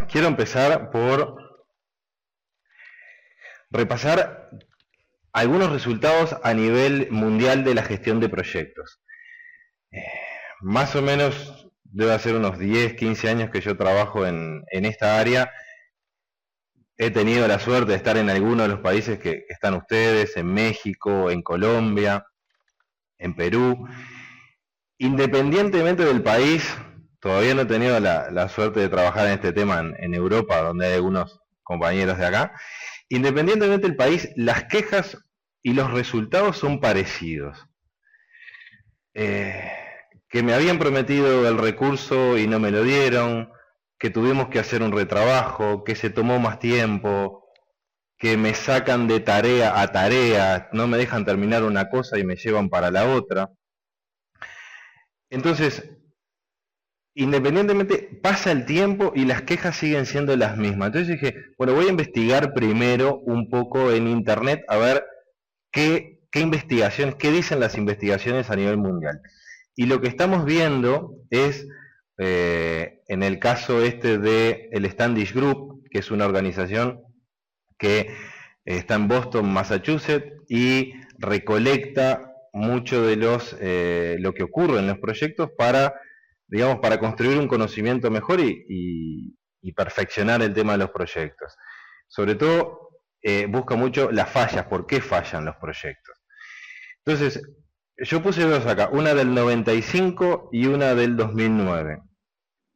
quiero empezar por repasar algunos resultados a nivel mundial de la gestión de proyectos. Más o menos debe ser unos 10, 15 años que yo trabajo en esta área. He tenido la suerte de estar en algunos de los países que están ustedes, en México, en Colombia, en Perú. Independientemente del país, todavía no he tenido la suerte de trabajar en este tema en Europa, donde hay algunos compañeros de acá. Independientemente del país, las quejas y los resultados son parecidos. Que me habían prometido el recurso y no me lo dieron, que tuvimos que hacer un retrabajo, que se tomó más tiempo, que me sacan de tarea a tarea, no me dejan terminar una cosa y me llevan para la otra. Entonces, independientemente, pasa el tiempo y las quejas siguen siendo las mismas. Entonces dije, bueno, voy a investigar primero un poco en internet a ver qué investigaciones, qué dicen las investigaciones a nivel mundial. Y lo que estamos viendo es, en el caso este de el Standish Group, que es una organización que está en Boston, Massachusetts, y recolecta mucho de lo que ocurre en los proyectos para, digamos, para construir un conocimiento mejor y perfeccionar el tema de los proyectos. Sobre todo, busca mucho las fallas, por qué fallan los proyectos. Entonces, yo puse dos acá, una del 95 y una del 2009.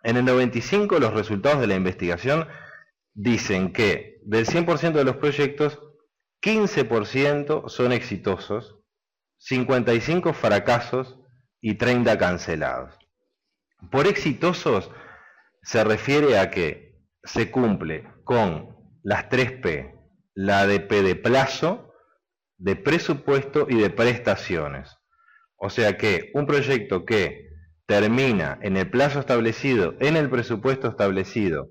En el 95 los resultados de la investigación dicen que del 100% de los proyectos, 15% son exitosos, 55 fracasos y 30 cancelados. Por exitosos se refiere a que se cumple con las 3P, la de P de plazo, de presupuesto y de prestaciones. O sea que un proyecto que termina en el plazo establecido, en el presupuesto establecido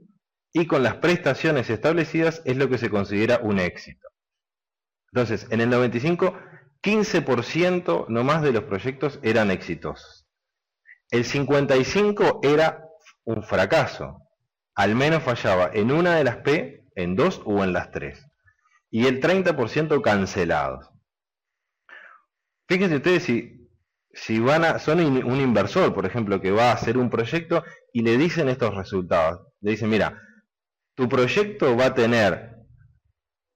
y con las prestaciones establecidas es lo que se considera un éxito. Entonces, en el 95, 15% nomás de los proyectos eran exitosos. El 55 era un fracaso. Al menos fallaba en una de las P, en dos o en las tres. Y el 30% cancelados. Fíjense ustedes si son un inversor, por ejemplo, que va a hacer un proyecto y le dicen estos resultados. Le dicen, mira, tu proyecto va a tener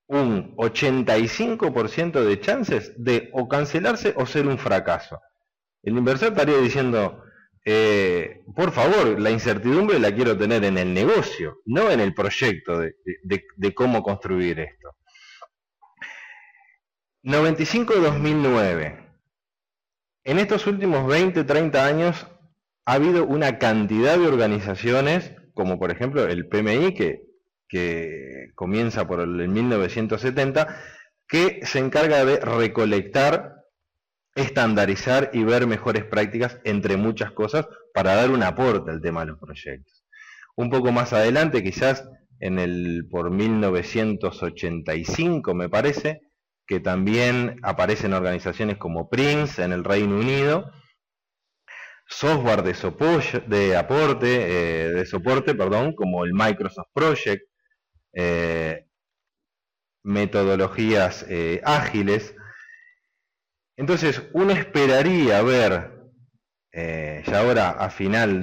un 85% de chances de o cancelarse o ser un fracaso. El inversor estaría diciendo, por favor, la incertidumbre la quiero tener en el negocio, no en el proyecto de cómo construir esto. 95-2009. En estos últimos 20, 30 años ha habido una cantidad de organizaciones, como por ejemplo el PMI, que comienza por el 1970, que se encarga de recolectar, estandarizar y ver mejores prácticas, entre muchas cosas, para dar un aporte al tema de los proyectos. Un poco más adelante, quizás por 1985 me parece, que también aparecen organizaciones como Prince en el Reino Unido, software de soporte, como el Microsoft Project, metodologías ágiles. Entonces, uno esperaría ver, ya ahora a final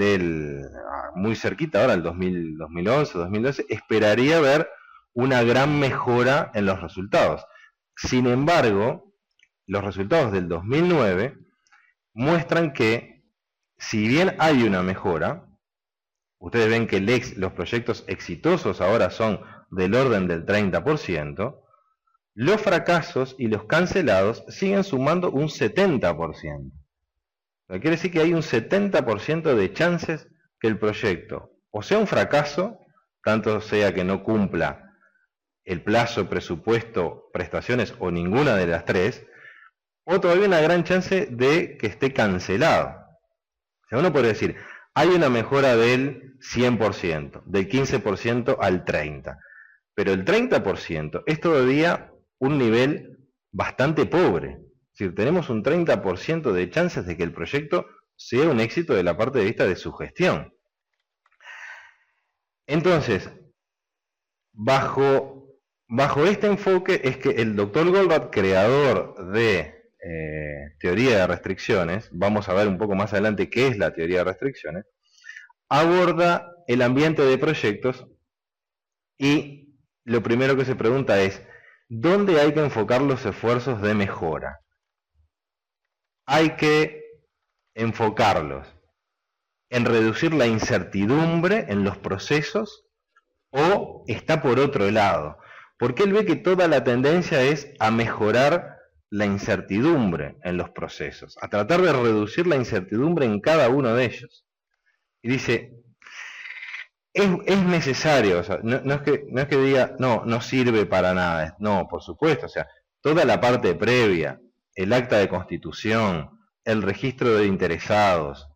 muy cerquita, ahora el 2011, 2012, esperaría ver una gran mejora en los resultados. Sin embargo, los resultados del 2009 muestran que, si bien hay una mejora, ustedes ven que los proyectos exitosos ahora son del orden del 30%, los fracasos y los cancelados siguen sumando un 70%. Quiere decir que hay un 70% de chances que el proyecto o sea un fracaso, tanto sea que no cumpla el plazo, presupuesto, prestaciones o ninguna de las tres, o todavía una gran chance de que esté cancelado. O sea, uno puede decir, hay una mejora del 100%, del 15% al 30%, pero el 30% es todavía un nivel bastante pobre. Es decir, tenemos un 30% de chances de que el proyecto sea un éxito de la parte de vista de su gestión. Entonces, bajo este enfoque es que el doctor Goldbach, creador de teoría de restricciones, vamos a ver un poco más adelante qué es la teoría de restricciones, aborda el ambiente de proyectos y lo primero que se pregunta es, ¿dónde hay que enfocar los esfuerzos de mejora? Hay que enfocarlos en reducir la incertidumbre en los procesos o está por otro lado, porque él ve que toda la tendencia es a mejorar la incertidumbre en los procesos, a tratar de reducir la incertidumbre en cada uno de ellos. Y dice, es necesario, o sea, no es que diga, no sirve para nada, no, por supuesto, o sea, toda la parte previa, el acta de constitución, el registro de interesados,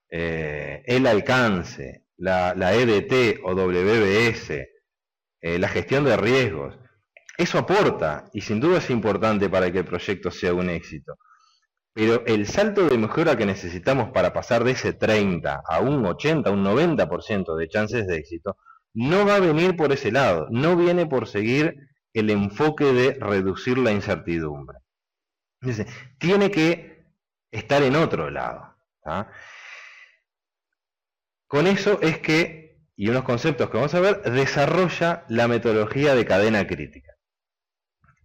el alcance, la EDT o WBS, la gestión de riesgos, eso aporta y sin duda es importante para que el proyecto sea un éxito. Pero el salto de mejora que necesitamos para pasar de ese 30 a un 80, un 90% de chances de éxito, no va a venir por ese lado, no viene por seguir el enfoque de reducir la incertidumbre. Entonces, tiene que estar en otro lado. ¿Tá? Con eso es que, y unos conceptos que vamos a ver, desarrolla la metodología de cadena crítica.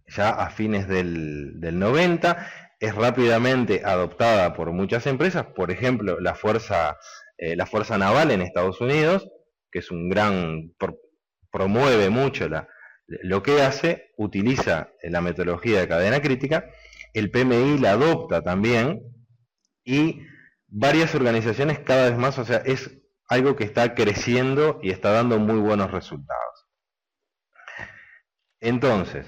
Ya a fines del 90, es rápidamente adoptada por muchas empresas, por ejemplo, la Fuerza Naval en Estados Unidos, que es un gran, promueve mucho lo que hace, utiliza la metodología de cadena crítica, el PMI la adopta también, y varias organizaciones cada vez más, o sea, es algo que está creciendo y está dando muy buenos resultados. Entonces,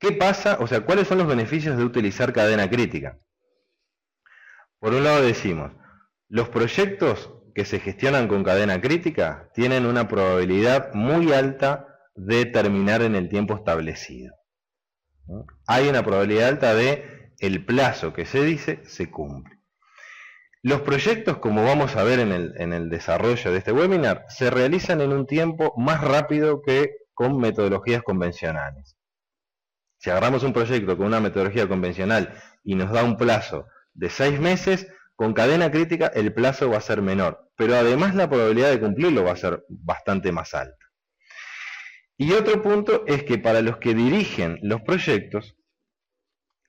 ¿qué pasa? O sea, ¿cuáles son los beneficios de utilizar cadena crítica? Por un lado decimos, los proyectos que se gestionan con cadena crítica tienen una probabilidad muy alta de terminar en el tiempo establecido. ¿No? Hay una probabilidad alta de el plazo que se dice se cumple. Los proyectos, como vamos a ver en el desarrollo de este webinar, se realizan en un tiempo más rápido que con metodologías convencionales. Si agarramos un proyecto con una metodología convencional y nos da un plazo de 6 meses, con cadena crítica el plazo va a ser menor, pero además la probabilidad de cumplirlo va a ser bastante más alta. Y otro punto es que para los que dirigen los proyectos,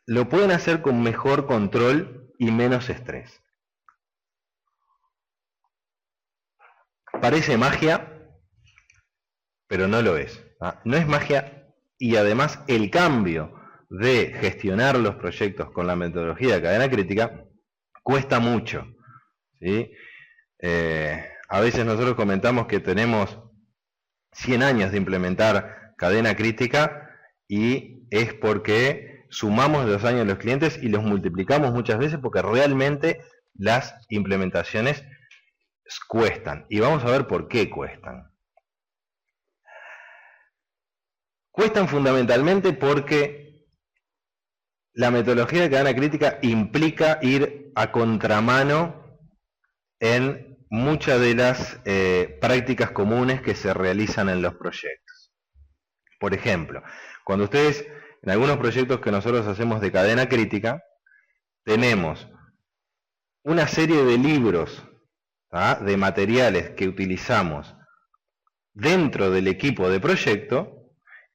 lo pueden hacer con mejor control y menos estrés. Parece magia, pero no lo es. No es magia y además el cambio de gestionar los proyectos con la metodología de cadena crítica cuesta mucho. ¿Sí? A veces nosotros comentamos que tenemos 100 años de implementar cadena crítica y es porque sumamos los años de los clientes y los multiplicamos muchas veces porque realmente las implementaciones cuestan. Y vamos a ver por qué cuestan. Cuestan fundamentalmente porque la metodología de cadena crítica implica ir a contramano en muchas de las prácticas comunes que se realizan en los proyectos. Por ejemplo, cuando ustedes, en algunos proyectos que nosotros hacemos de cadena crítica, tenemos una serie de libros, de materiales que utilizamos dentro del equipo de proyecto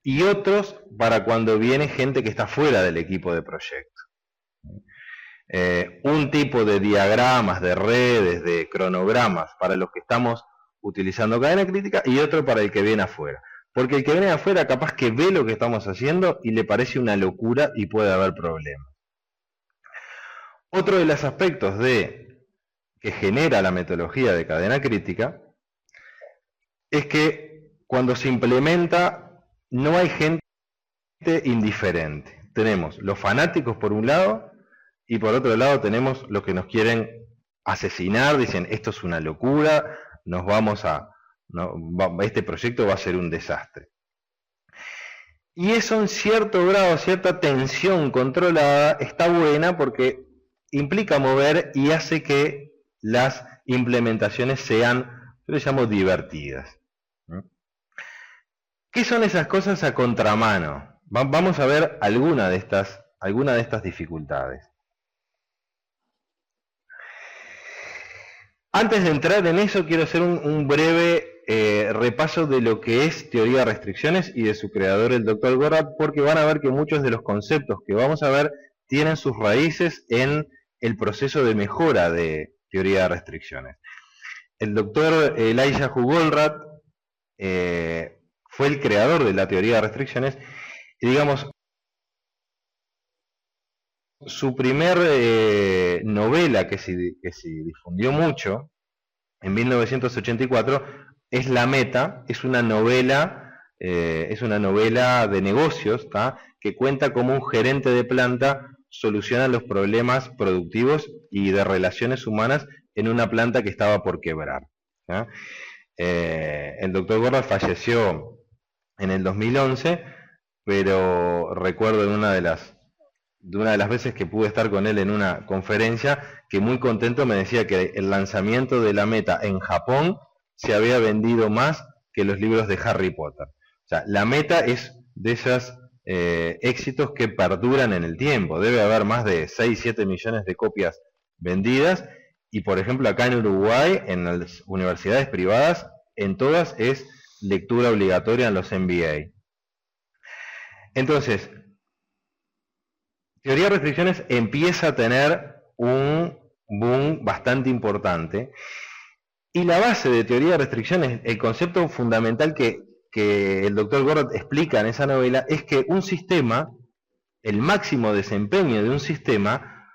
y otros para cuando viene gente que está fuera del equipo de proyecto. Un tipo de diagramas, de redes, de cronogramas para los que estamos utilizando cadena crítica y otro para el que viene afuera. Porque el que viene afuera capaz que ve lo que estamos haciendo y le parece una locura y puede haber problemas. Otro de los aspectos que genera la metodología de cadena crítica es que cuando se implementa no hay gente indiferente. Tenemos los fanáticos por un lado y por otro lado tenemos los que nos quieren asesinar, dicen esto es una locura, este proyecto va a ser un desastre. Y eso en cierto grado, cierta tensión controlada está buena porque implica mover y hace que las implementaciones sean, yo les llamo divertidas. ¿Qué son esas cosas a contramano? Vamos a ver alguna de estas dificultades. Antes de entrar en eso, quiero hacer un breve repaso de lo que es teoría de restricciones y de su creador, el Dr. Gorrat, porque van a ver que muchos de los conceptos que vamos a ver tienen sus raíces en el proceso de mejora de teoría de restricciones. El Dr. Elijah Goldratt fue el creador de la teoría de restricciones y, digamos, su primer novela que se difundió mucho en 1984 es La Meta. Es una novela de negocios, ¿tá?, que cuenta cómo un gerente de planta soluciona los problemas productivos y de relaciones humanas en una planta que estaba por quebrar, ¿tá? El Dr. Gorrat falleció en el 2011, pero recuerdo en una de las veces que pude estar con él en una conferencia, que muy contento me decía que el lanzamiento de La Meta en Japón se había vendido más que los libros de Harry Potter. O sea, La Meta es de esos éxitos que perduran en el tiempo. Debe haber más de 6-7 millones de copias vendidas, y por ejemplo acá en Uruguay, en las universidades privadas, en todas es lectura obligatoria en los MBA. Entonces, teoría de restricciones empieza a tener un boom bastante importante, y la base de teoría de restricciones, el concepto fundamental que el Dr. Gorrat explica en esa novela, es que un sistema, el máximo desempeño de un sistema,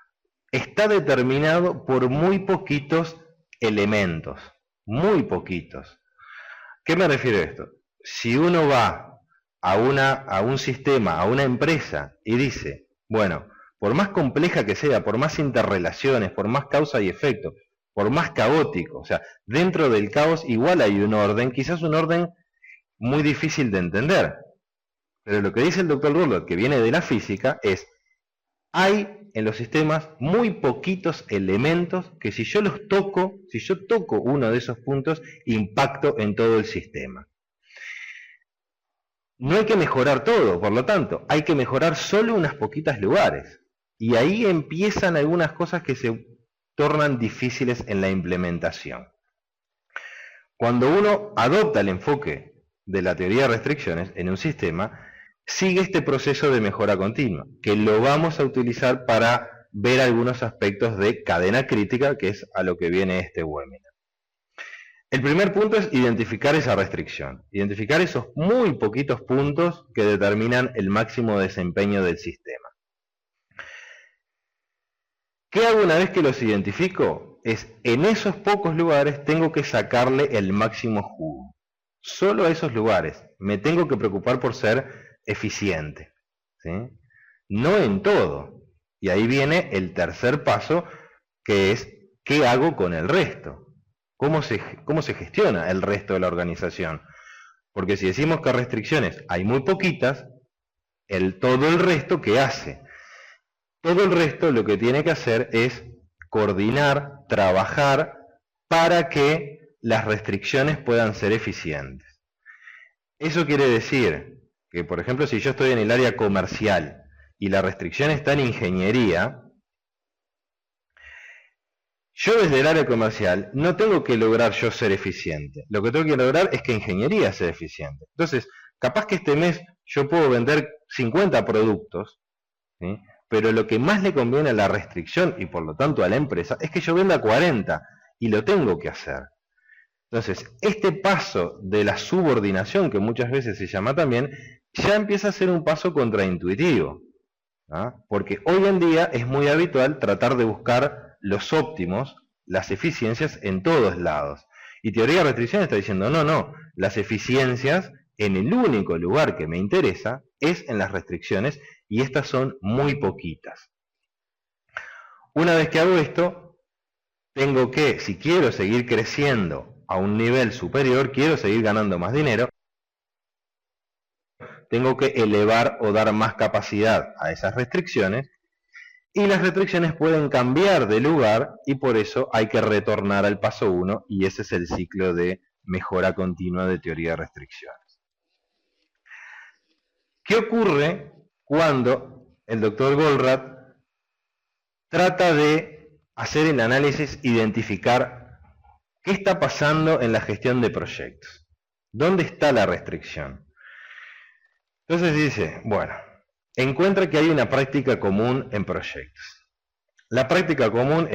está determinado por muy poquitos elementos, muy poquitos. ¿Qué me refiero a esto? Si uno va a un sistema, a una empresa, y dice, bueno, por más compleja que sea, por más interrelaciones, por más causa y efecto, por más caótico, o sea, dentro del caos igual hay un orden, quizás un orden muy difícil de entender. Pero lo que dice el Dr. Gorrat, que viene de la física, es: hay en los sistemas muy poquitos elementos que si yo toco uno de esos puntos, impacto en todo el sistema. No hay que mejorar todo, por lo tanto, hay que mejorar solo unas poquitas lugares. Y ahí empiezan algunas cosas que se tornan difíciles en la implementación. Cuando uno adopta el enfoque de la teoría de restricciones en un sistema, sigue este proceso de mejora continua, que lo vamos a utilizar para ver algunos aspectos de cadena crítica, que es a lo que viene este webinar. El primer punto es identificar esa restricción, identificar esos muy poquitos puntos que determinan el máximo desempeño del sistema. ¿Qué hago una vez que los identifico? Es, en esos pocos lugares tengo que sacarle el máximo jugo. Solo a esos lugares me tengo que preocupar por ser eficiente, ¿sí? No en todo. Y ahí viene el tercer paso, que es, ¿qué hago con el resto? ¿Cómo se gestiona el resto de la organización? Porque si decimos que restricciones hay muy poquitas, todo el resto, ¿qué hace? Todo el resto lo que tiene que hacer es coordinar, trabajar para que las restricciones puedan ser eficientes. Eso quiere decir que, por ejemplo, si yo estoy en el área comercial y la restricción está en ingeniería, yo desde el área comercial no tengo que lograr yo ser eficiente. Lo que tengo que lograr es que ingeniería sea eficiente. Entonces, capaz que este mes yo puedo vender 50 productos, ¿sí?, pero lo que más le conviene a la restricción y por lo tanto a la empresa es que yo venda 40, y lo tengo que hacer. Entonces, este paso de la subordinación, que muchas veces se llama también, ya empieza a ser un paso contraintuitivo, ¿no? Porque hoy en día es muy habitual tratar de buscar los óptimos, las eficiencias en todos lados. Y teoría de restricción está diciendo, no, las eficiencias en el único lugar que me interesa es en las restricciones, y estas son muy poquitas. Una vez que hago esto, tengo que, si quiero seguir creciendo a un nivel superior, quiero seguir ganando más dinero, tengo que elevar o dar más capacidad a esas restricciones, y las restricciones pueden cambiar de lugar, y por eso hay que retornar al paso 1, y ese es el ciclo de mejora continua de teoría de restricciones. ¿Qué ocurre cuando el doctor Goldratt trata de hacer el análisis, identificar qué está pasando en la gestión de proyectos? ¿Dónde está la restricción? Entonces dice, bueno, encuentra que hay una práctica común en proyectos. La práctica común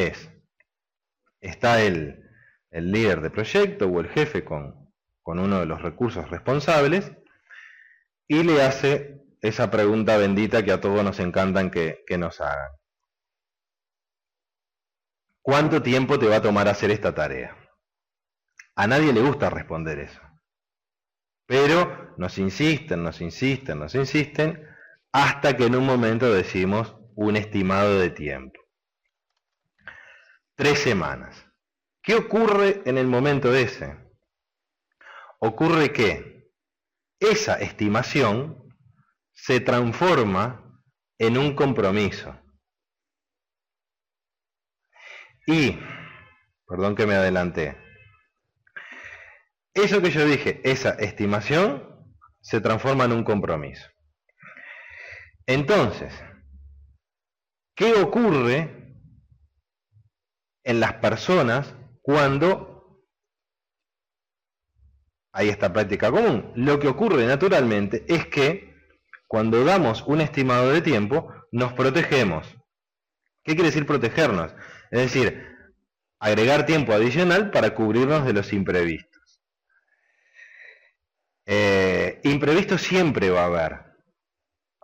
está el líder de proyecto o el jefe con uno de los recursos responsables y le hace esa pregunta bendita que a todos nos encantan que nos hagan. ¿Cuánto tiempo te va a tomar hacer esta tarea? A nadie le gusta responder eso. Pero nos insisten, hasta que en un momento decimos un estimado de tiempo. 3 semanas. ¿Qué ocurre en el momento ese? Ocurre que esa estimación se transforma en un compromiso. Y, perdón que me adelanté, eso que yo dije, esa estimación, se transforma en un compromiso. Entonces, ¿qué ocurre en las personas cuando hay esta práctica común? Lo que ocurre naturalmente es que cuando damos un estimado de tiempo, nos protegemos. ¿Qué quiere decir protegernos? Es decir, agregar tiempo adicional para cubrirnos de los imprevistos. Imprevistos siempre va a haber.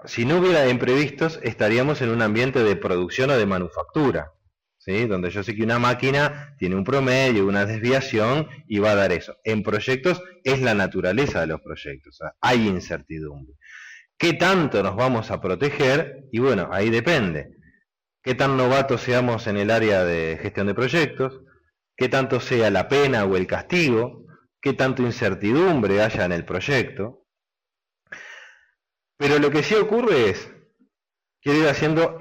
Si no hubiera imprevistos, estaríamos en un ambiente de producción o de manufactura, ¿sí? Donde yo sé que una máquina tiene un promedio, una desviación y va a dar eso. En proyectos es la naturaleza de los proyectos, o sea, hay incertidumbre. ¿Qué tanto nos vamos a proteger? Y bueno, ahí depende. ¿Qué tan novatos seamos en el área de gestión de proyectos? ¿Qué tanto sea la pena o el castigo? ¿Qué tanto incertidumbre haya en el proyecto? Pero lo que sí ocurre es, quiero ir haciendo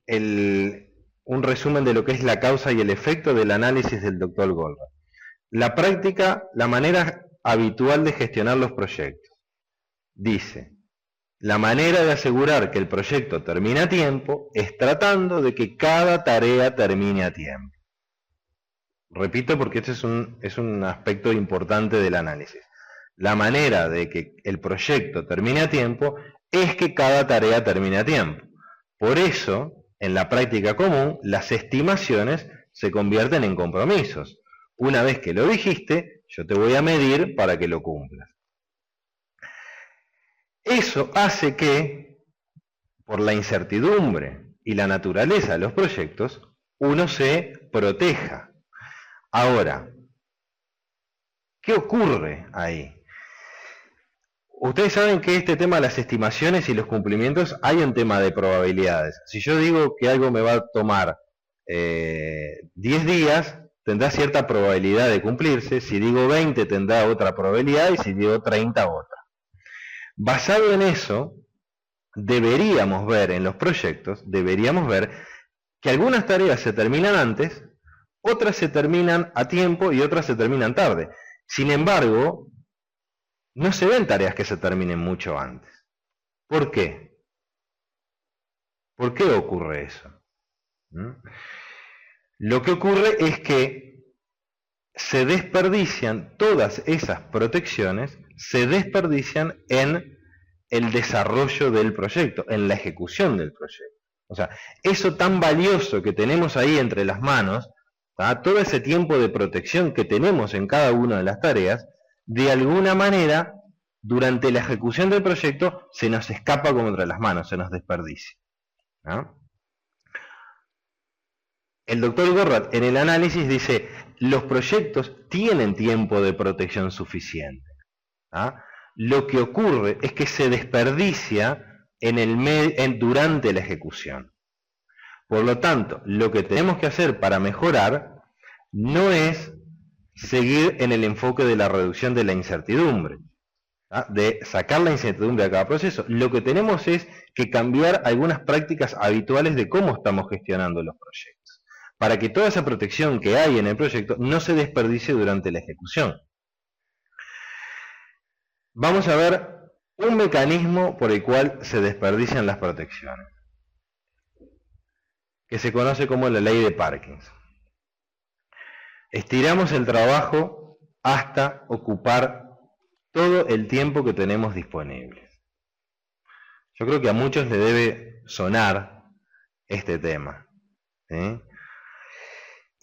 un resumen de lo que es la causa y el efecto del análisis del Dr. Goldratt. La práctica, la manera habitual de gestionar los proyectos. Dice, la manera de asegurar que el proyecto termine a tiempo es tratando de que cada tarea termine a tiempo. Repito porque este es un aspecto importante del análisis. La manera de que el proyecto termine a tiempo es que cada tarea termine a tiempo. Por eso, en la práctica común, las estimaciones se convierten en compromisos. Una vez que lo dijiste, yo te voy a medir para que lo cumplas. Eso hace que, por la incertidumbre y la naturaleza de los proyectos, uno se proteja. Ahora, ¿qué ocurre ahí? Ustedes saben que este tema de las estimaciones y los cumplimientos hay un tema de probabilidades. Si yo digo que algo me va a tomar 10 días, tendrá cierta probabilidad de cumplirse. Si digo 20, tendrá otra probabilidad, y si digo 30, otra. Basado en eso, deberíamos ver en los proyectos, que algunas tareas se terminan antes, otras se terminan a tiempo y otras se terminan tarde. Sin embargo, no se ven tareas que se terminen mucho antes. ¿Por qué? ¿Por qué ocurre eso? Lo que ocurre es que se desperdician todas esas protecciones, se desperdician en el desarrollo del proyecto, en la ejecución del proyecto. O sea, eso tan valioso que tenemos ahí entre las manos, todo ese tiempo de protección que tenemos en cada una de las tareas, de alguna manera, durante la ejecución del proyecto, se nos escapa como entre las manos, se nos desperdicia. ¿No? El doctor Goldratt en el análisis dice, los proyectos tienen tiempo de protección suficiente. Lo que ocurre es que se desperdicia durante la ejecución. Por lo tanto, lo que tenemos que hacer para mejorar no es seguir en el enfoque de la reducción de la incertidumbre, de sacar la incertidumbre de cada proceso. Lo que tenemos es que cambiar algunas prácticas habituales de cómo estamos gestionando los proyectos, para que toda esa protección que hay en el proyecto no se desperdicie durante la ejecución. Vamos a ver un mecanismo por el cual se desperdician las protecciones, que se conoce como la ley de Parkinson. Estiramos el trabajo hasta ocupar todo el tiempo que tenemos disponible. Yo creo que a muchos le debe sonar este tema, ¿sí?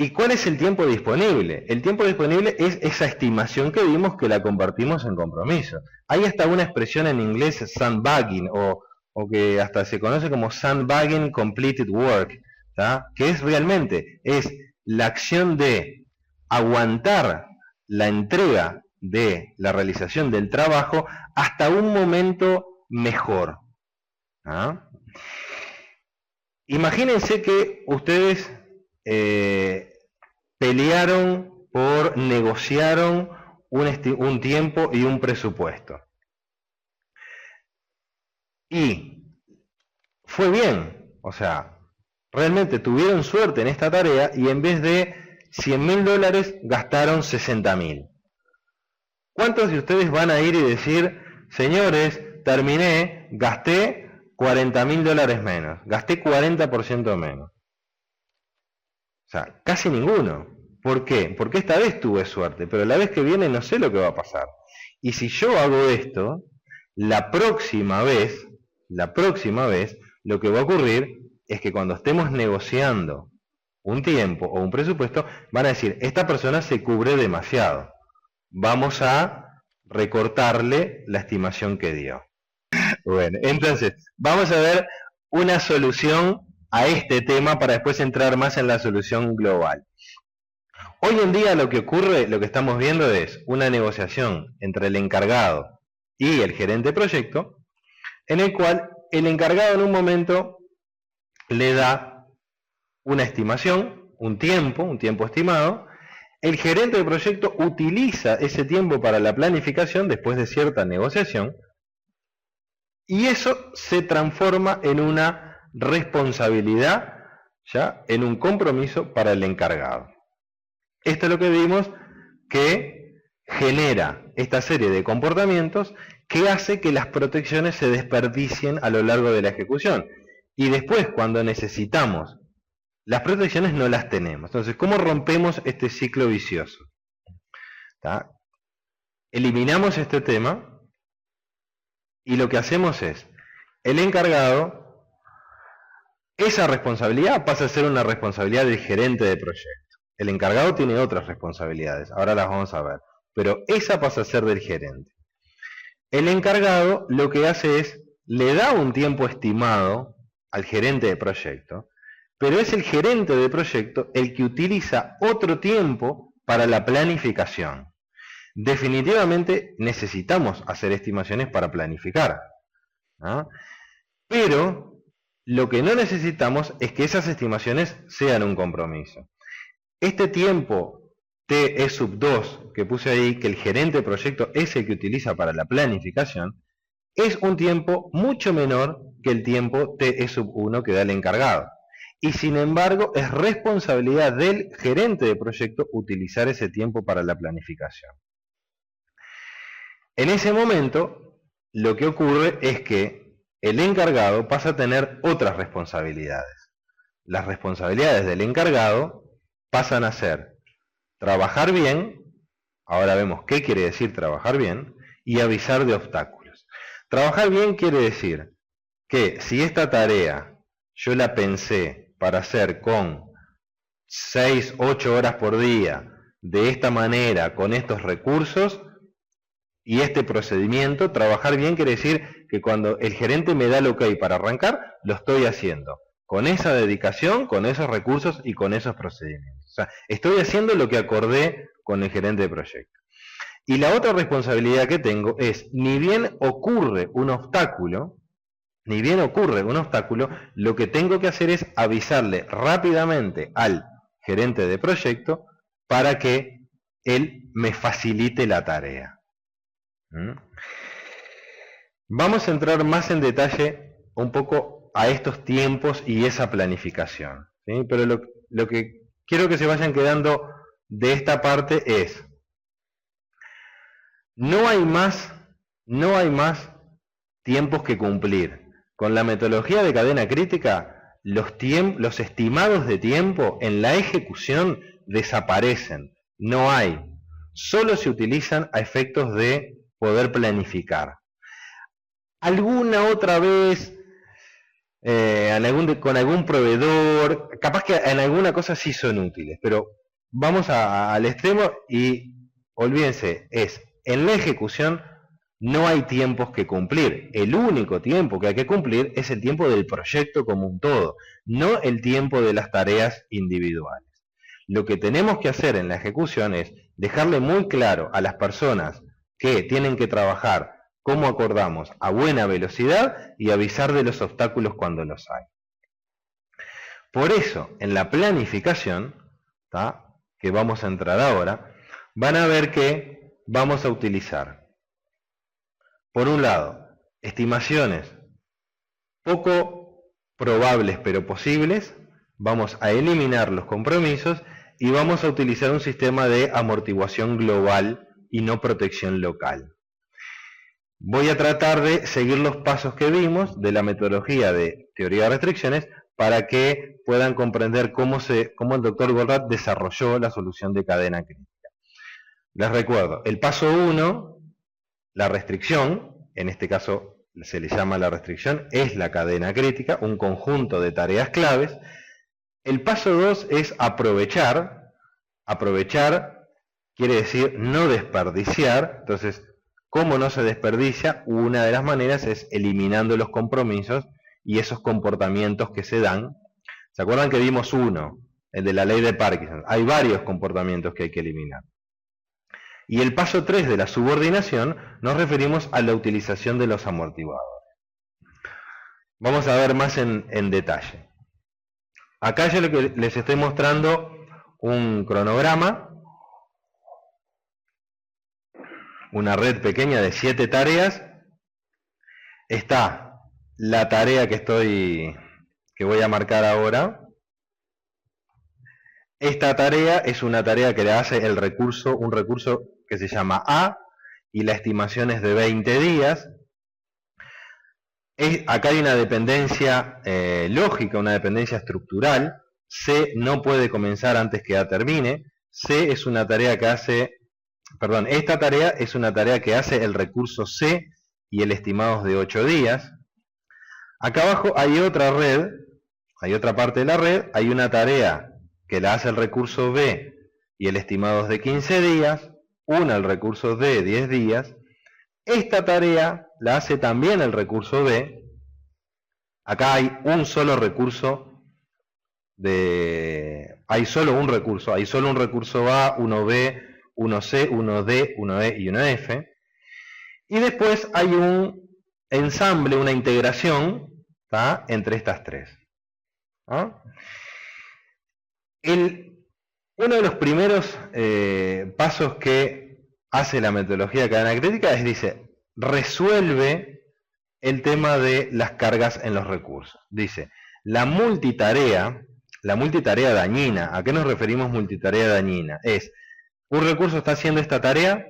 ¿Y cuál es el tiempo disponible? El tiempo disponible es esa estimación que vimos, que la compartimos en compromiso. Hay hasta una expresión en inglés, sandbagging, o que hasta se conoce como sandbagging completed work, ¿tá? Que es realmente la acción de aguantar la entrega de la realización del trabajo hasta un momento mejor, ¿ah? Imagínense que ustedes negociaron un tiempo y un presupuesto. Y fue bien, o sea, realmente tuvieron suerte en esta tarea y en vez de $100.000 gastaron 60.000. ¿Cuántos de ustedes van a ir y decir, señores, terminé, gasté $40.000 menos, gasté 40% menos? O sea, casi ninguno. ¿Por qué? Porque esta vez tuve suerte, pero la vez que viene no sé lo que va a pasar. Y si yo hago esto, la próxima vez, lo que va a ocurrir es que cuando estemos negociando un tiempo o un presupuesto, van a decir, esta persona se cubre demasiado. Vamos a recortarle la estimación que dio. Bueno, entonces, vamos a ver una solución a este tema para después entrar más en la solución global. Hoy en día lo que ocurre, lo que estamos viendo es una negociación entre el encargado y el gerente de proyecto, en el cual el encargado en un momento le da una estimación, un tiempo estimado. El gerente de proyecto utiliza ese tiempo para la planificación después de cierta negociación, y eso se transforma en una responsabilidad, ya en un compromiso para el encargado. Esto es lo que vimos que genera esta serie de comportamientos que hace que las protecciones se desperdicien a lo largo de la ejecución. Y después, cuando necesitamos las protecciones, no las tenemos. Entonces, ¿cómo rompemos este ciclo vicioso? ¿Tá? Eliminamos este tema y lo que hacemos es, el encargado, esa responsabilidad pasa a ser una responsabilidad del gerente de proyecto. El encargado tiene otras responsabilidades, ahora las vamos a ver, pero esa pasa a ser del gerente. El encargado lo que hace es, le da un tiempo estimado al gerente de proyecto, pero es el gerente de proyecto el que utiliza otro tiempo para la planificación. Definitivamente necesitamos hacer estimaciones para planificar, ¿no? Pero lo que no necesitamos es que esas estimaciones sean un compromiso. Este tiempo TE sub 2 que puse ahí, que el gerente de proyecto es el que utiliza para la planificación, es un tiempo mucho menor que el tiempo TE sub 1 que da el encargado. Y sin embargo es responsabilidad del gerente de proyecto utilizar ese tiempo para la planificación. En ese momento, lo que ocurre es que el encargado pasa a tener otras responsabilidades. Las responsabilidades del encargado pasan a ser trabajar bien, ahora vemos qué quiere decir trabajar bien, y avisar de obstáculos. Trabajar bien quiere decir que si esta tarea yo la pensé para hacer con 6, 8 horas por día, de esta manera, con estos recursos, y este procedimiento, trabajar bien quiere decir que cuando el gerente me da el ok para arrancar, lo estoy haciendo con esa dedicación, con esos recursos y con esos procedimientos. O sea, estoy haciendo lo que acordé con el gerente de proyecto. Y la otra responsabilidad que tengo es, ni bien ocurre un obstáculo, lo que tengo que hacer es avisarle rápidamente al gerente de proyecto para que él me facilite la tarea. Vamos a entrar más en detalle un poco a estos tiempos y esa planificación, ¿sí? Pero lo que quiero que se vayan quedando de esta parte es, no hay más tiempos que cumplir. Con la metodología de cadena crítica, los estimados de tiempo en la ejecución desaparecen. No hay. Solo se utilizan a efectos de poder planificar. Alguna otra vez, con algún proveedor, capaz que en alguna cosa sí son útiles, pero vamos al extremo y olvídense, en la ejecución no hay tiempos que cumplir. El único tiempo que hay que cumplir es el tiempo del proyecto como un todo, no el tiempo de las tareas individuales. Lo que tenemos que hacer en la ejecución es dejarle muy claro a las personas que tienen que trabajar como acordamos a buena velocidad y avisar de los obstáculos cuando los hay. Por eso, en la planificación, ¿tá?, que vamos a entrar ahora, van a ver que vamos a utilizar, por un lado, estimaciones poco probables pero posibles, vamos a eliminar los compromisos y vamos a utilizar un sistema de amortiguación global y no protección local. Voy a tratar de seguir los pasos que vimos de la metodología de teoría de restricciones para que puedan comprender cómo el doctor Goldratt desarrolló la solución de cadena crítica. Les recuerdo, el paso 1, la restricción, en este caso se le llama la restricción, es la cadena crítica, un conjunto de tareas claves. El paso 2 es aprovechar. Aprovechar quiere decir no desperdiciar. Entonces, ¿cómo no se desperdicia? Una de las maneras es eliminando los compromisos y esos comportamientos que se dan. ¿Se acuerdan que vimos uno? El de la ley de Parkinson. Hay varios comportamientos que hay que eliminar. Y el paso 3 de la subordinación nos referimos a la utilización de los amortiguadores. Vamos a ver más en detalle. Acá yo les estoy mostrando un cronograma, una red pequeña de 7 tareas. Está la tarea que voy a marcar ahora. Esta tarea es una tarea que le hace un recurso que se llama A, y la estimación es de 20 días. Acá hay una dependencia lógica, una dependencia estructural. C no puede comenzar antes que A termine. C es una tarea que hace, esta tarea es una tarea que hace el recurso C y el estimado es de 8 días. Acá abajo hay otra red, hay otra parte de la red, hay una tarea que la hace el recurso B y el estimado es de 15 días, una el recurso D 10 días. Esta tarea la hace también el recurso B. Acá hay un solo recurso hay solo un recurso A, uno B, uno C, uno D, uno E y uno F. Y después hay un ensamble, una integración, ¿tá?, entre estas tres. ¿Ah? Uno de los primeros pasos que hace la metodología de cadena crítica resuelve el tema de las cargas en los recursos. Dice, la multitarea dañina. ¿A qué nos referimos multitarea dañina? Es, un recurso está haciendo esta tarea,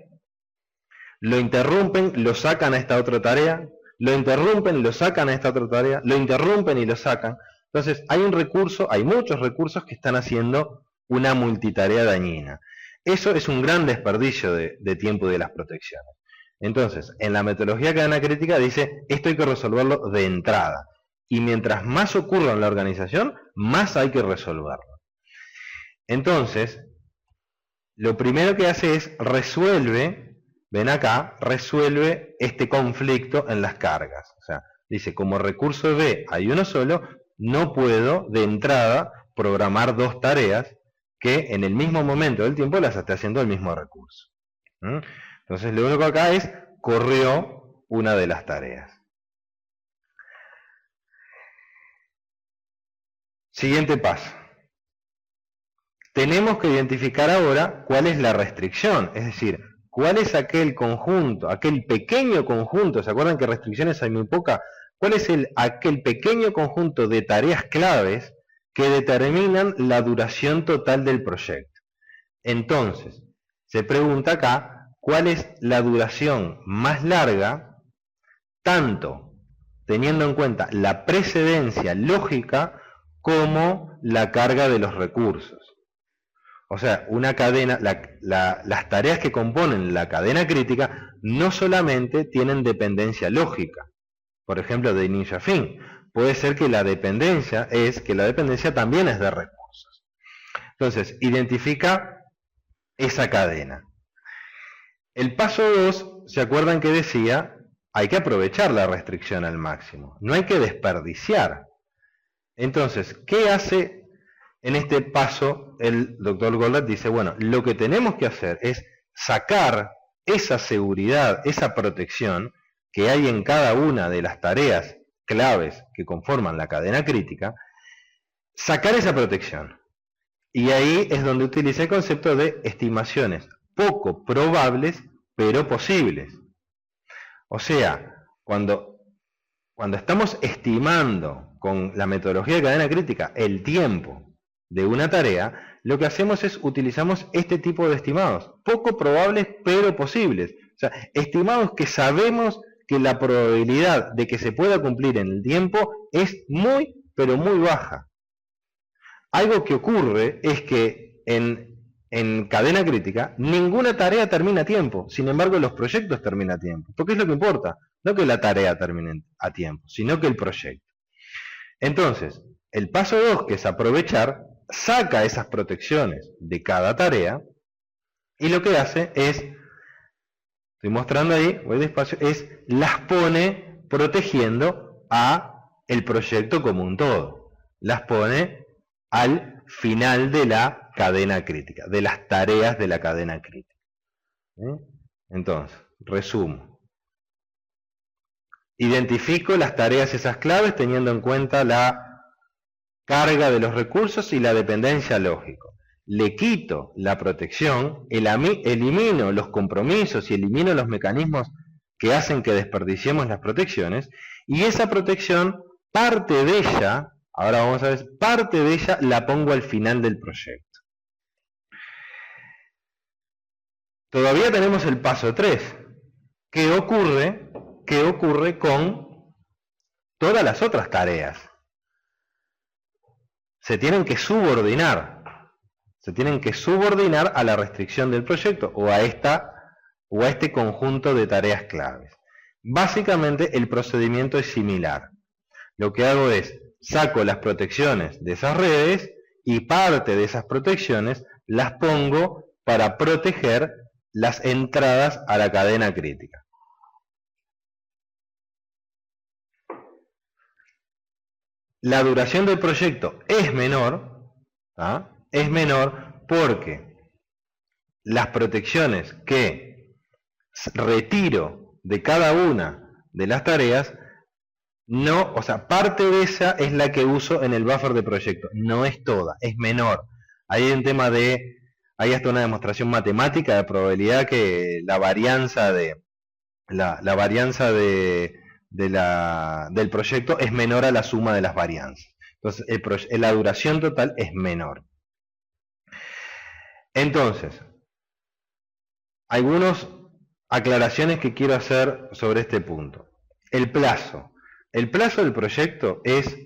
lo interrumpen, lo sacan a esta otra tarea, lo interrumpen, lo sacan a esta otra tarea, lo interrumpen y lo sacan. Entonces, hay muchos recursos que están haciendo una multitarea dañina. Eso es un gran desperdicio de tiempo de las protecciones. Entonces, en la metodología de cadena crítica dice, esto hay que resolverlo de entrada. Y mientras más ocurra en la organización, más hay que resolverlo. Entonces, lo primero que hace es resuelve este conflicto en las cargas. O sea, dice, como recurso B hay uno solo, no puedo de entrada programar dos tareas que en el mismo momento del tiempo las esté haciendo el mismo recurso. Entonces lo único acá es, corrió una de las tareas. Siguiente paso. Tenemos que identificar ahora cuál es la restricción, es decir, cuál es aquel conjunto, aquel pequeño conjunto, ¿se acuerdan que restricciones hay muy pocas? ¿Cuál es aquel pequeño conjunto de tareas claves que determinan la duración total del proyecto? Entonces, se pregunta acá, ¿cuál es la duración más larga, tanto teniendo en cuenta la precedencia lógica como la carga de los recursos. O sea, una cadena, las tareas que componen la cadena crítica no solamente tienen dependencia lógica, por ejemplo, de inicio a fin. Puede ser que la dependencia también es de recursos. Entonces, identifica esa cadena. El paso 2, ¿se acuerdan que decía? Hay que aprovechar la restricción al máximo, no hay que desperdiciar. Entonces, ¿qué hace en este paso el doctor Goldbach? Dice, bueno, lo que tenemos que hacer es sacar esa seguridad, esa protección que hay en cada una de las tareas claves que conforman la cadena crítica, sacar esa protección. Y ahí es donde utiliza el concepto de estimaciones poco probables, pero posibles. O sea, cuando estamos estimando con la metodología de cadena crítica el tiempo de una tarea, lo que hacemos es utilizamos este tipo de estimados, poco probables pero posibles. O sea, estimados que sabemos que la probabilidad de que se pueda cumplir en el tiempo es muy, pero muy baja. Algo que ocurre es que en cadena crítica ninguna tarea termina a tiempo, sin embargo los proyectos terminan a tiempo. ¿Por qué es lo que importa? No que la tarea termine a tiempo, sino que el proyecto. Entonces, el paso 2, que es aprovechar, saca esas protecciones de cada tarea y lo que hace es, estoy mostrando ahí, voy despacio, es las pone protegiendo a el proyecto como un todo. Las pone al final de la cadena crítica, de las tareas de la cadena crítica. Entonces, resumo. Identifico las tareas esas claves teniendo en cuenta la carga de los recursos y la dependencia lógica. Le quito la protección, elimino los compromisos y elimino los mecanismos que hacen que desperdiciemos las protecciones, y esa protección, parte de ella, ahora vamos a ver, parte de ella la pongo al final del proyecto. Todavía tenemos el paso 3. ¿Qué ocurre con todas las otras tareas? Se tienen que subordinar a la restricción del proyecto o a este conjunto de tareas claves. Básicamente el procedimiento es similar. Lo que hago es saco las protecciones de esas redes y parte de esas protecciones las pongo para proteger las entradas a la cadena crítica. La duración del proyecto es menor, ¿tá? Es menor porque las protecciones que retiro de cada una de las tareas, no, o sea, parte de esa es la que uso en el buffer de proyecto, no es toda, es menor. Hay un tema hay hasta una demostración matemática de probabilidad que la varianza del proyecto es menor a la suma de las varianzas. Entonces, la duración total es menor. Entonces, algunas aclaraciones que quiero hacer sobre este punto. El plazo. El plazo del proyecto es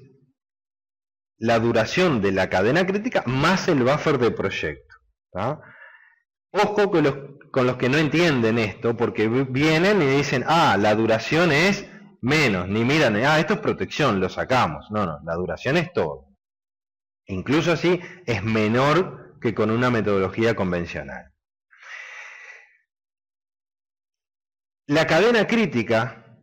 la duración de la cadena crítica más el buffer de proyecto, ¿tá? Ojo con los que no entienden esto, porque vienen y dicen, la duración es menos, ni miran, esto es protección, lo sacamos. No, la duración es todo. Incluso así es menor que con una metodología convencional. La cadena crítica,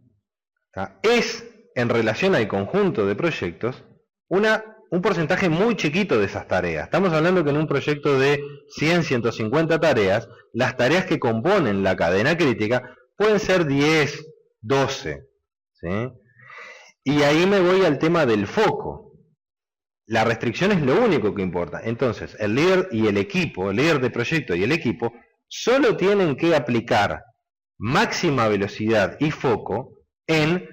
¿tá?, es, en relación al conjunto de proyectos, un porcentaje muy chiquito de esas tareas. Estamos hablando que en un proyecto de 100, 150 tareas, las tareas que componen la cadena crítica pueden ser 10, 12. ¿Sí? Y ahí me voy al tema del foco. La restricción es lo único que importa. Entonces, el líder y el equipo, el líder de proyecto y el equipo, solo tienen que aplicar máxima velocidad y foco en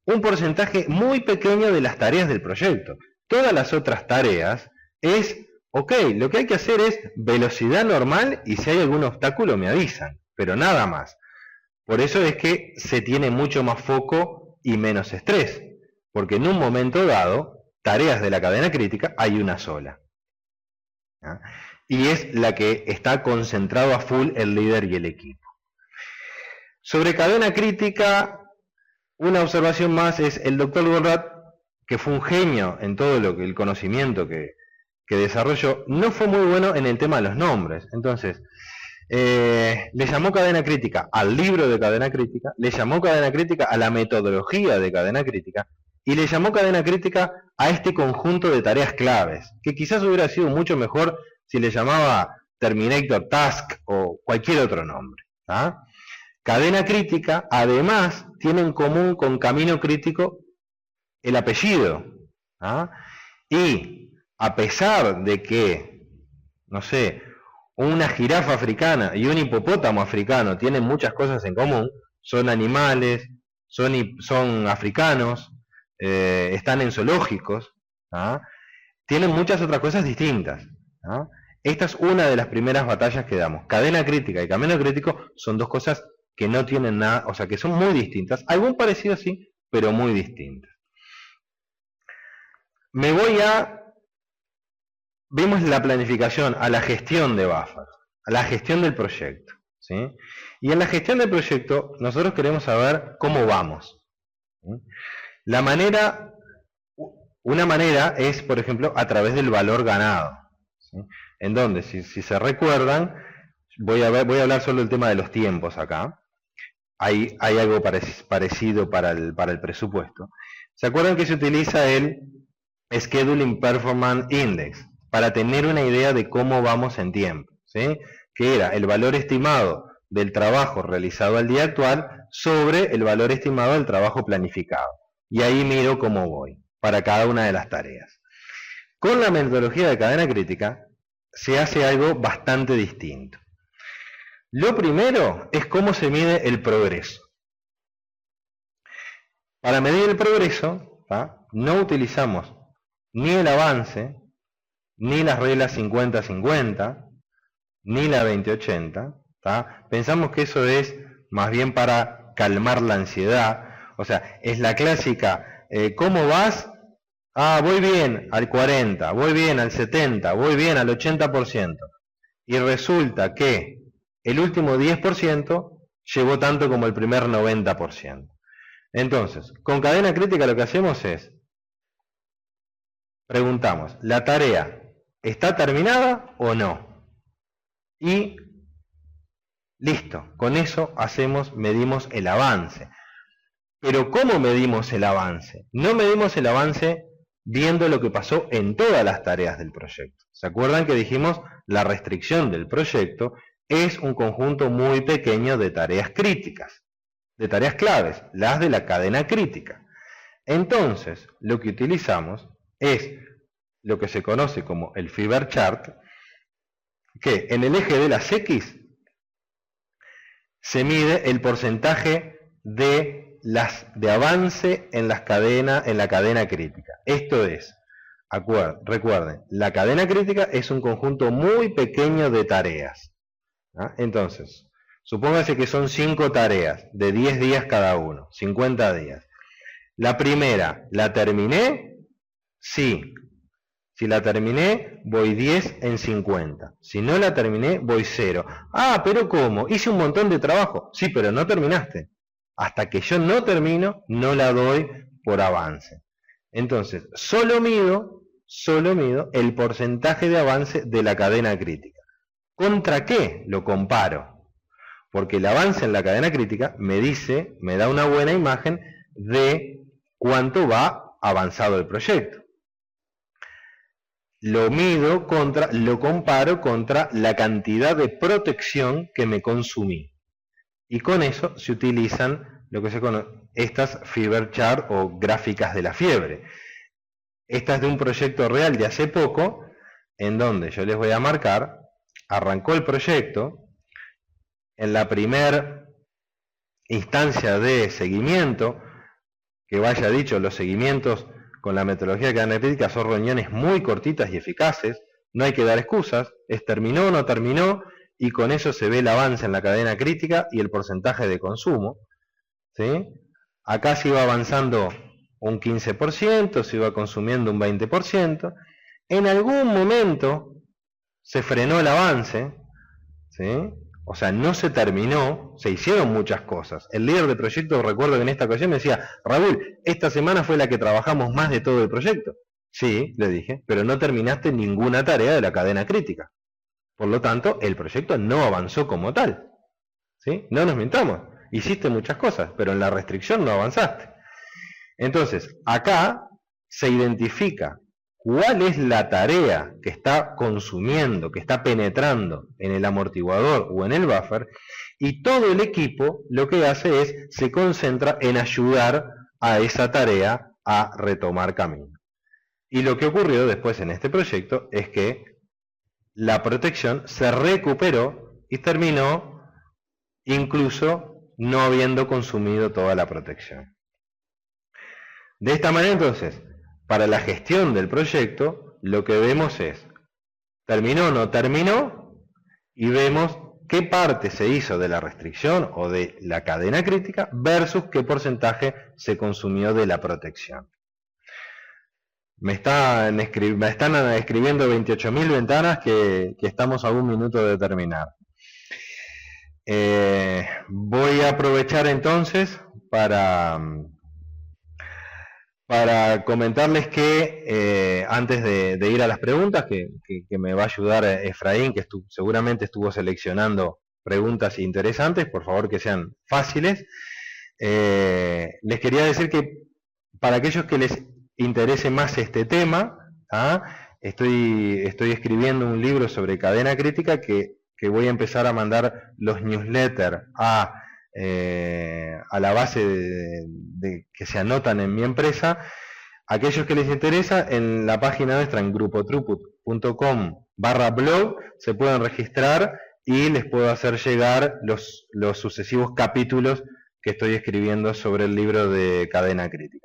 un porcentaje muy pequeño de las tareas del proyecto. Todas las otras tareas lo que hay que hacer es velocidad normal y si hay algún obstáculo me avisan, pero nada más. Por eso es que se tiene mucho más foco y menos estrés. porque en un momento dado, tareas de la cadena crítica hay una sola. ¿Ah? Y es la que está concentrado a full el líder y el equipo. Sobre cadena crítica, una observación más es el doctor Goldratt, que fue un genio en todo lo que el conocimiento que desarrolló, no fue muy bueno en el tema de los nombres. Entonces, le llamó cadena crítica al libro de cadena crítica, le llamó cadena crítica a la metodología de cadena crítica, y le llamó cadena crítica a este conjunto de tareas claves, que quizás hubiera sido mucho mejor si le llamaba Terminator Task o cualquier otro nombre. ¿Ah? Cadena crítica, además, tiene en común con camino crítico el apellido. ¿Ah? Y a pesar de que, no sé, una jirafa africana y un hipopótamo africano tienen muchas cosas en común, son animales, son africanos, están en zoológicos, ¿ah? Tienen muchas otras cosas distintas. ¿Ah? Esta es una de las primeras batallas que damos. Cadena crítica y camino crítico son dos cosas que no tienen nada, o sea, que son muy distintas. Algún parecido sí, pero muy distintas. Vemos la planificación, a la gestión de buffers, a la gestión del proyecto, ¿sí? Y en la gestión del proyecto, nosotros queremos saber cómo vamos, ¿sí? Una manera es, por ejemplo, a través del valor ganado, ¿sí? En donde, si se recuerdan, voy a hablar solo del tema de los tiempos acá. Hay algo parecido para el presupuesto. ¿Se acuerdan que se utiliza el Scheduling Performance Index para tener una idea de cómo vamos en tiempo, ¿sí? Que era el valor estimado del trabajo realizado al día actual sobre el valor estimado del trabajo planificado. Y ahí miro cómo voy para cada una de las tareas. Con la metodología de cadena crítica se hace algo bastante distinto. Lo primero es cómo se mide el progreso. Para medir el progreso, ¿tá? No utilizamos ni el avance, ni las reglas 50-50, ni la 20-80. ¿Tá? Pensamos que eso es más bien para calmar la ansiedad. O sea, es la clásica, ¿cómo vas? Ah, voy bien al 40, voy bien al 70, voy bien al 80%. Y resulta que el último 10% llevó tanto como el primer 90%. Entonces, con cadena crítica lo que hacemos es, preguntamos, ¿la tarea está terminada o no? Y listo, con eso medimos el avance. Pero ¿cómo medimos el avance? No medimos el avance viendo lo que pasó en todas las tareas del proyecto. ¿Se acuerdan que dijimos la restricción del proyecto es un conjunto muy pequeño de tareas críticas, de tareas claves, las de la cadena crítica? Entonces, lo que utilizamos es lo que se conoce como el Fiber Chart, que en el eje de las X se mide el porcentaje de avance en la cadena crítica. Esto es, recuerden, la cadena crítica es un conjunto muy pequeño de tareas. ¿Ah? Entonces, supóngase que son 5 tareas, de 10 días cada uno, 50 días. La primera, ¿la terminé? Sí. Si la terminé, voy 10 en 50. Si no la terminé, voy 0. Ah, pero ¿cómo? Hice un montón de trabajo. Sí, pero no terminaste. Hasta que yo no termino, no la doy por avance. Entonces, solo mido el porcentaje de avance de la cadena crítica. ¿Contra qué lo comparo? Porque el avance en la cadena crítica me da una buena imagen de cuánto va avanzado el proyecto. Lo comparo contra la cantidad de protección que me consumí. Y con eso se utilizan lo que se conoce estas Fiber Chart o gráficas de la fiebre. Esta es de un proyecto real de hace poco, en donde yo les voy a marcar, arrancó el proyecto, en la primera instancia de seguimiento, que vaya dicho, los seguimientos con la metodología de cadena crítica son reuniones muy cortitas y eficaces, no hay que dar excusas, es terminó o no terminó, y con eso se ve el avance en la cadena crítica y el porcentaje de consumo, ¿sí? Acá se iba avanzando un 15%, se iba consumiendo un 20%. En algún momento se frenó el avance, ¿sí? O sea, no se terminó, se hicieron muchas cosas. El líder de proyecto, recuerdo que en esta ocasión me decía, Raúl, esta semana fue la que trabajamos más de todo el proyecto. Sí, le dije, pero no terminaste ninguna tarea de la cadena crítica. Por lo tanto, el proyecto no avanzó como tal. ¿Sí? No nos mintamos. Hiciste muchas cosas, pero en la restricción no avanzaste. Entonces, acá se identifica cuál es la tarea que está consumiendo, que está penetrando en el amortiguador o en el buffer, y todo el equipo lo que hace es, se concentra en ayudar a esa tarea a retomar camino. Y lo que ocurrió después en este proyecto es que la protección se recuperó y terminó incluso no habiendo consumido toda la protección. De esta manera, entonces, para la gestión del proyecto, lo que vemos es, terminó o no terminó, y vemos qué parte se hizo de la restricción o de la cadena crítica versus qué porcentaje se consumió de la protección. Me están escribiendo 28.000 ventanas que estamos a un minuto de terminar. Voy a aprovechar entonces para comentarles que antes de ir a las preguntas, que me va a ayudar Efraín, que seguramente estuvo seleccionando preguntas interesantes, por favor que sean fáciles. Les quería decir que para aquellos que les interese más este tema, estoy escribiendo un libro sobre cadena crítica que voy a empezar a mandar los newsletters a la base de que se anotan en mi empresa. Aquellos que les interesa, en la página nuestra, en grupotruput.com/blog, se pueden registrar y les puedo hacer llegar los sucesivos capítulos que estoy escribiendo sobre el libro de cadena crítica.